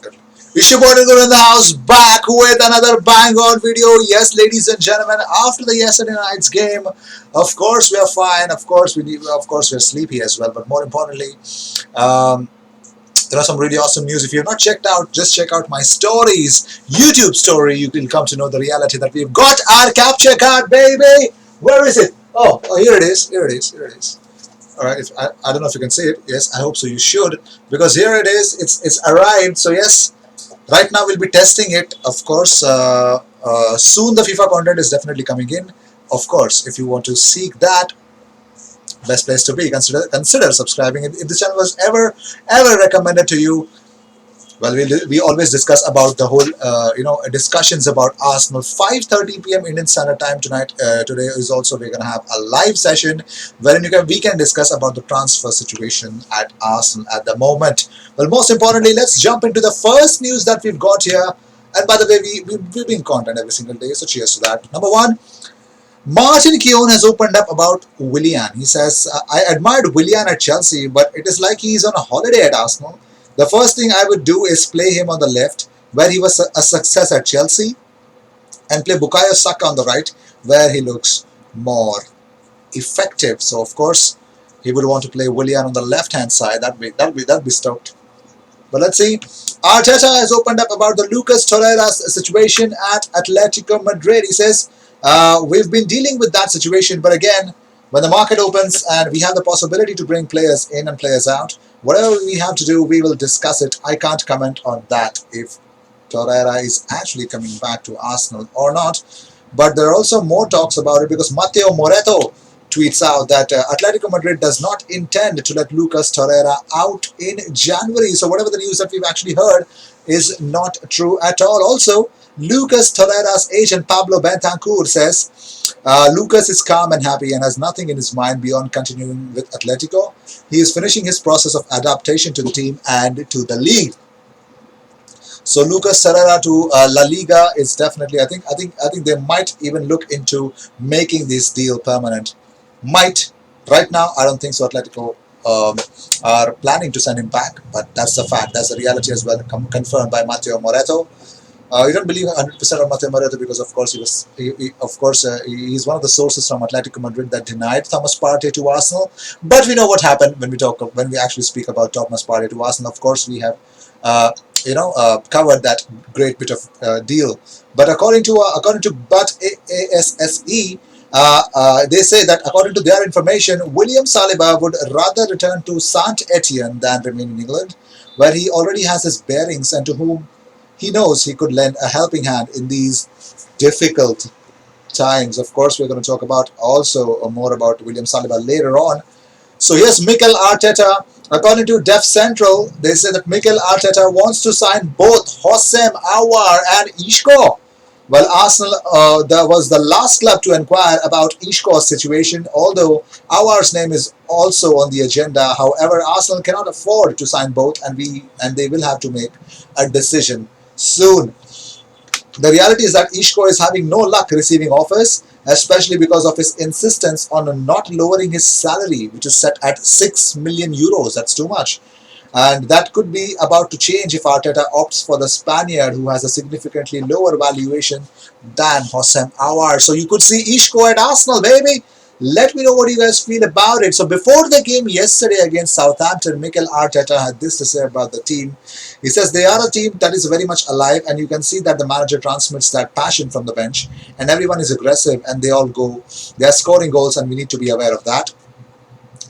Ishko Talk in the house, back with another bang on video. Yes, ladies and gentlemen, after the yesterday night's game, of course we are fine. Of course we're sleepy as well. But more importantly, um, there are some really awesome news. If you have not checked out, just check out my stories, YouTube story. You will come to know the reality that we've got our capture card, baby. Where is it? Oh, here it is. Here it is. Here it is. All right. I don't know if you can see it. Yes, I hope so. You should, because here it is. It's arrived. So yes, right now we'll be testing it. Of course, soon the FIFA content is definitely coming in. Of course, if you want to seek that, best place to be. Consider subscribing. If this channel was ever recommended to you, well, we always discuss about the whole discussions about Arsenal. 5:30 p.m. Indian Standard Time tonight. Today is also we're gonna have a live session wherein we can discuss about the transfer situation at Arsenal at the moment. Well, most importantly, let's jump into the first news that we've got here. And by the way, we bring content every single day, so cheers to that. Number one, Martin Keown has opened up about Willian. He says, I admired Willian at Chelsea, but it is like he's on a holiday at Arsenal. The first thing I would do is play him on the left, where he was a success at Chelsea, and play Bukayo Saka on the right, where he looks more effective. So, of course, he would want to play Willian on the left-hand side. That'd be stoked. But let's see. Arteta has opened up about the Lucas Torreira situation at Atletico Madrid. He says, we've been dealing with that situation, but again, when the market opens and we have the possibility to bring players in and players out, whatever we have to do, we will discuss it. I can't comment on that if Torreira is actually coming back to Arsenal or not. But there are also more talks about it because Matteo Moretto tweets out that Atletico Madrid does not intend to let Lucas Torreira out in January. So whatever the news that we've actually heard is not true at all. Also, Lucas Torreira's agent Pablo Bentancur says Lucas is calm and happy and has nothing in his mind beyond continuing with Atletico. He is finishing his process of adaptation to the team and to the league. So Lucas Torreira to La Liga is definitely. I think they might even look into making this deal permanent. Might. Right now, I don't think so. Atletico are planning to send him back, but that's the fact. That's the reality as well, confirmed by Matteo Moretto. You don't believe 100% of Matteo Moretto because, of course, he's one of the sources from Atletico Madrid that denied Thomas Partey to Arsenal. But we know what happened when we actually speak about Thomas Partey to Arsenal. Of course, we have covered that great bit of deal. But according to But ASSE. They say that according to their information, William Saliba would rather return to Saint Etienne than remain in England, where he already has his bearings and to whom he knows he could lend a helping hand in these difficult times. Of course, we're going to talk about also more about William Saliba later on. So here's Mikel Arteta. According to Def Central, they say that Mikel Arteta wants to sign both Hossein Aouar and Ishko. Well, Arsenal that was the last club to inquire about Ishko's situation, although Aouar's name is also on the agenda. However, Arsenal cannot afford to sign both, and they will have to make a decision soon. The reality is that Ishko is having no luck receiving offers, especially because of his insistence on not lowering his salary, which is set at 6 million euros. That's too much. And that could be about to change if Arteta opts for the Spaniard, who has a significantly lower valuation than Hossein Aouar. So you could see Ishko at Arsenal, baby. Let me know what you guys feel about it. So before the game yesterday against Southampton, Mikel Arteta had this to say about the team. He says they are a team that is very much alive, and you can see that the manager transmits that passion from the bench, and everyone is aggressive, and they are scoring goals, and we need to be aware of that.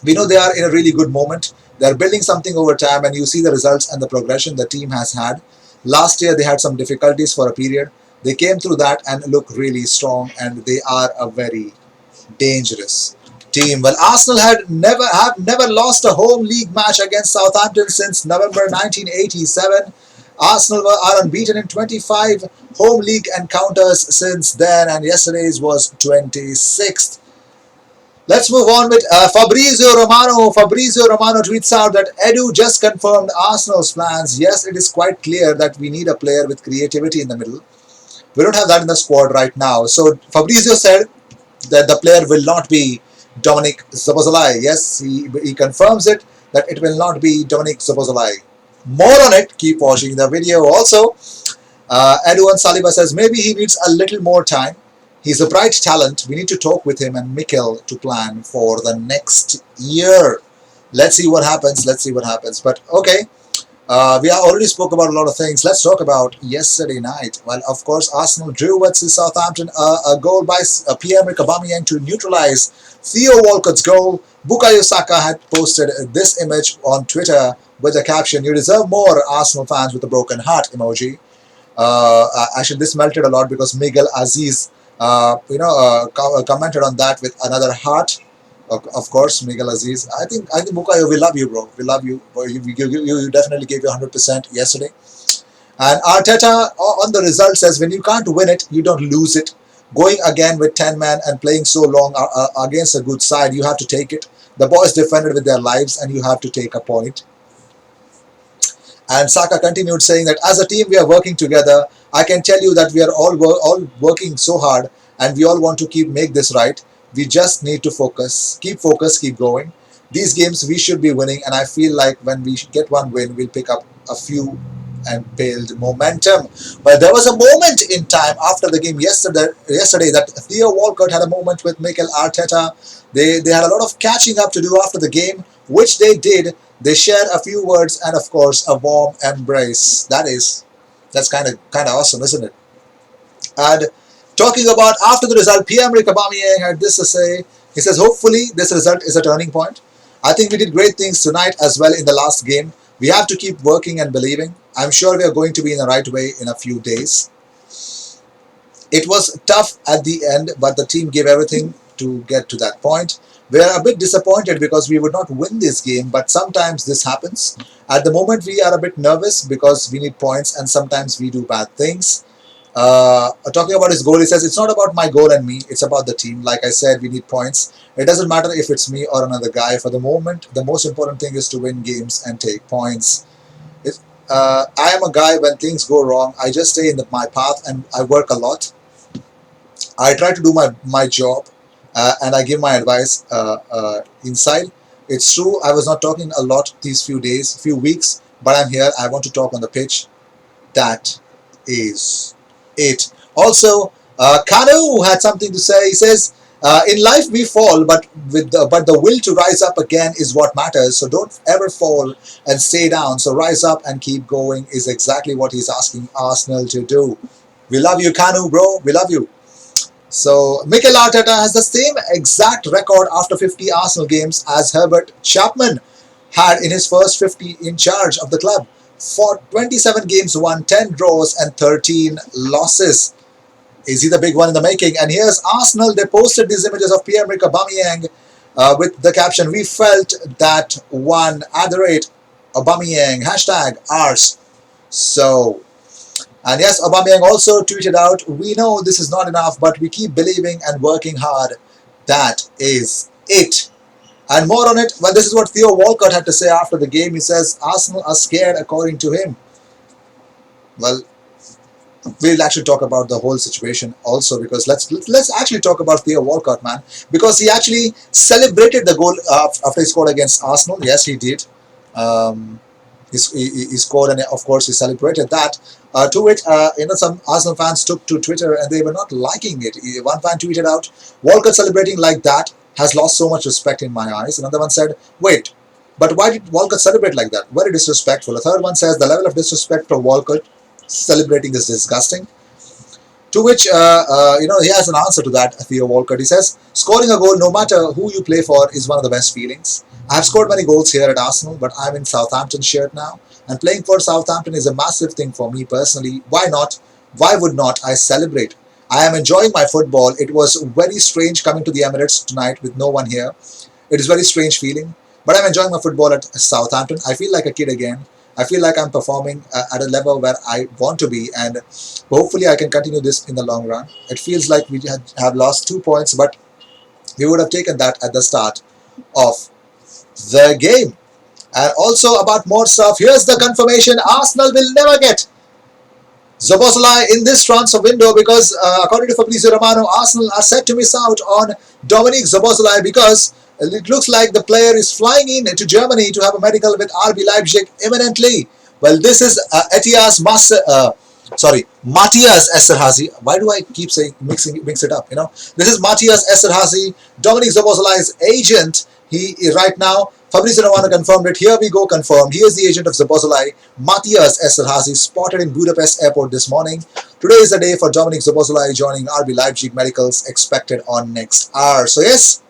We know they are in a really good moment. They're building something over time, and you see the results and the progression the team has had. Last year, they had some difficulties for a period. They came through that and look really strong, and they are a very dangerous team. Well, Arsenal have never lost a home league match against Southampton since November 1987. Arsenal are unbeaten in 25 home league encounters since then, and yesterday's was 26th. Let's move on with Fabrizio Romano. Fabrizio Romano tweets out that Edu just confirmed Arsenal's plans. Yes, it is quite clear that we need a player with creativity in the middle. We don't have that in the squad right now. So Fabrizio said that the player will not be Dominic Szoboszlai. Yes, he confirms it that it will not be Dominic Szoboszlai. More on it. Keep watching the video. Also, Edouard Saliba says maybe he needs a little more time. He's a bright talent. We need to talk with him and Mikel to plan for the next year. Let's see what happens. Let's see what happens. But okay, we have already spoke about a lot of things. Let's talk about yesterday night. Well, of course, Arsenal drew versus Southampton. A goal by Pierre-Emerick Aubameyang to neutralize Theo Walcott's goal. Bukayo Saka had posted this image on Twitter with the caption, "You deserve more, Arsenal fans," with a broken heart emoji. Actually, this melted a lot because Miguel Aziz, commented on that with another heart. Of course, Miguel Aziz. I think Bukayo, we love you, bro. We love you. You definitely gave your 100% yesterday. And Arteta on the result says, when you can't win it, you don't lose it. Going again with 10 men and playing so long against a good side, you have to take it. The boys defended with their lives, and you have to take a point. And Saka continued saying that as a team we are working together. I can tell you that we are all working so hard, and we all want to make this right. We just need to focus, keep going. These games we should be winning, and I feel like when we get one win, we'll pick up a few and build momentum. But there was a moment in time after the game yesterday that Theo Walcott had a moment with Mikel Arteta. They had a lot of catching up to do after the game, which they did. They shared a few words and, of course, a warm embrace. That's kind of awesome, isn't it? And talking about after the result, Pierre-Emerick Aubameyang had this to say. He says, hopefully this result is a turning point. I think we did great things tonight as well in the last game. We have to keep working and believing. I'm sure we are going to be in the right way in a few days. It was tough at the end, but the team gave everything to get to that point. We are a bit disappointed because we would not win this game, but sometimes this happens. At the moment, we are a bit nervous because we need points and sometimes we do bad things. Talking about his goal, he says, it's not about my goal and me, it's about the team. Like I said, we need points. It doesn't matter if it's me or another guy. For the moment, the most important thing is to win games and take points. I am a guy, when things go wrong, I just stay in my path and I work a lot. I try to do my job, and I give my advice inside. It's true, I was not talking a lot these few weeks, but I'm here. I want to talk on the pitch. That is it. Also, Kanu had something to say. He says, in life we fall, but the will to rise up again is what matters. So don't ever fall and stay down. So rise up and keep going is exactly what he's asking Arsenal to do. We love you, Kanu, bro. We love you. So Mikel Arteta has the same exact record after 50 Arsenal games as Herbert Chapman had in his first 50 in charge of the club. For 27 games won, 10 draws and 13 losses. Is he the big one in the making? And here's Arsenal. They posted these images of Pierre-Emerick Aubameyang with the caption, we felt that one, @Aubameyang, #Ars. So, and yes, Aubameyang also tweeted out, we know this is not enough, but we keep believing and working hard. That is it. And more on it, well, this is what Theo Walcott had to say after the game. He says, Arsenal are scared according to him. Well, we'll actually talk about the whole situation also, because let's actually talk about Theo Walcott, man, because he actually celebrated the goal after he scored against Arsenal. Yes, he did. He scored, and of course he celebrated that. To which some Arsenal fans took to Twitter and they were not liking it. One fan tweeted out, Walcott celebrating like that has lost so much respect in my eyes. Another one said, wait, but why did Walcott celebrate like that? Very disrespectful. A third one says, the level of disrespect from Walcott celebrating is disgusting. To which, he has an answer to that, Theo Walcott. He says, scoring a goal, no matter who you play for, is one of the best feelings. I have scored many goals here at Arsenal, but I'm in Southampton shirt now. And playing for Southampton is a massive thing for me personally. Why not? Why would not I celebrate? I am enjoying my football. It was very strange coming to the Emirates tonight with no one here. It is a very strange feeling. But I'm enjoying my football at Southampton. I feel like a kid again. I feel like I'm performing at a level where I want to be, and hopefully I can continue this in the long run. It feels like we have lost 2 points, but we would have taken that at the start of the game. And also about more stuff, here's the confirmation: Arsenal will never get Zamosuli in this transfer window because according to Fabrizio Romano, Arsenal are set to miss out on Dominic Zamosuli because it looks like the player is flying in to Germany to have a medical with RB Leipzig imminently. Well, this is Matthias Esterhazy. Why do I keep saying mix it up? This is Matthias Esterhazy, Dominic Szoboszlai's agent. He right now. Fabrizio Romano confirmed it. Here we go, confirmed. He is the agent of Szoboszlai. Matthias Esterhazy spotted in Budapest airport this morning. Today is the day for Dominic Szoboszlai joining RB Leipzig medicals expected on next hour. So yes,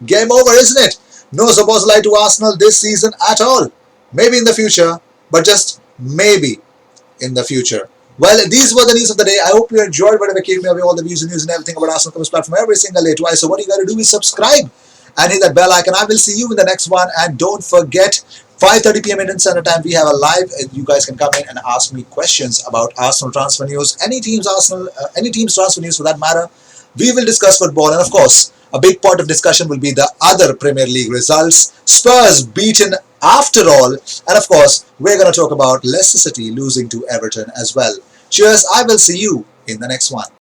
game over, isn't it? No Szoboszlai to Arsenal this season at all. Maybe in the future, but just maybe in the future. Well, these were the news of the day. I hope you enjoyed whatever came your way, all the views and news and everything about Arsenal comes platform every single day twice. So what you got to do is subscribe and hit that bell icon. I will see you in the next one. And don't forget, 5:30 p.m. Indian Standard Time, we have a live. You guys can come in and ask me questions about Arsenal transfer news, any team's transfer news for that matter. We will discuss football, and of course, a big part of discussion will be the other Premier League results. Spurs beaten after all, and of course, we're going to talk about Leicester City losing to Everton as well. Cheers, I will see you in the next one.